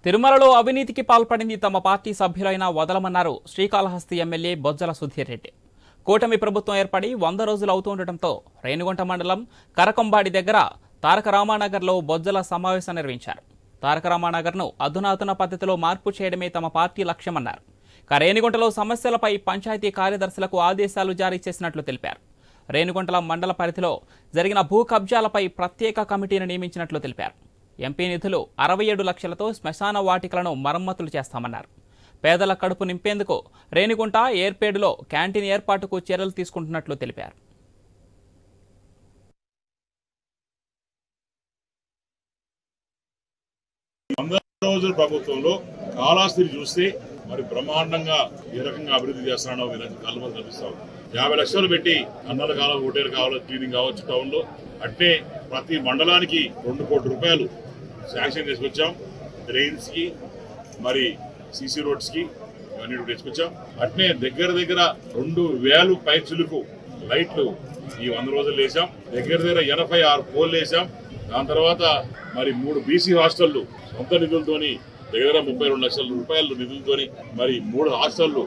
తిరుమలలో అవినీతికి పాల్పడింది తమ పార్టీ సభ్యులైన వదలమన్నారు శ్రీకాళహస్తి ఎమ్మెల్యే బొజ్జల సుధీర్ రెడ్డి. కూటమి ప్రభుత్వం ఏర్పడి 100 రోజులు అవుతుండటంతో రేణిగుంట మండలం కరకంబాడి దగ్గర తారక రామానగర్లో బొజ్జల సమావేశం నిర్వహించారు. తారక రామానగర్ను అధునాతన పద్ధతిలో మార్పు చేయడమే తమ పార్టీ లక్ష్యమన్నారు. రేణిగుంటలో సమస్యలపై పంచాయతీ కార్యదర్శులకు ఆదేశాలు జారీ చేసినట్లు తెలిపారు. రేణిగుంటల మండల పరిధిలో జరిగిన భూ కబ్జాలపై ప్రత్యేక కమిటీని నియమించినట్లు తెలిపారు. ఎంపీ నిధులు 67 లక్షలతో శ్మశాన వాటికలను మరమ్మతులు చేస్తామన్నారు. పేదల కడుపు నింపేందుకు రేణిగుంట ఏర్పేడులో క్యాంటీన్ ఏర్పాటుకు చర్యలు తీసుకుంటున్నట్లు తెలిపారు. రోజుల ప్రభుత్వంలో కాళహస్తిని చూస్తే మరి బ్రహ్మాండంగా ఏ రకంగా అభివృద్ధి చేస్తున్నాడో కళ్ళ కనిపిస్తాం. 50 లక్షలు పెట్టి అన్నలు కావాలి, హోటల్ కావాలి, క్లీనింగ్ కావచ్చు. టౌన్ లో అట్నే ప్రతి మండలానికి 2 కోట్ల రూపాయలు శాంక్షన్ తీసుకొచ్చాం. డ్రైన్స్ కి మరి సిసి రోడ్స్ కి అన్ని తీసుకొచ్చాం. అట్నే దగ్గర 2000 పైచులకు లైట్లు ఈ 100 రోజులు వేసాం. దగ్గర 86 పోల్ వేసాం. దాని తర్వాత మరి 3 బీసీ హాస్టళ్లు సొంత నిధులతోని దగ్గర 32 లక్షల రూపాయల నిధులతోని మరి 3 హాస్టళ్లు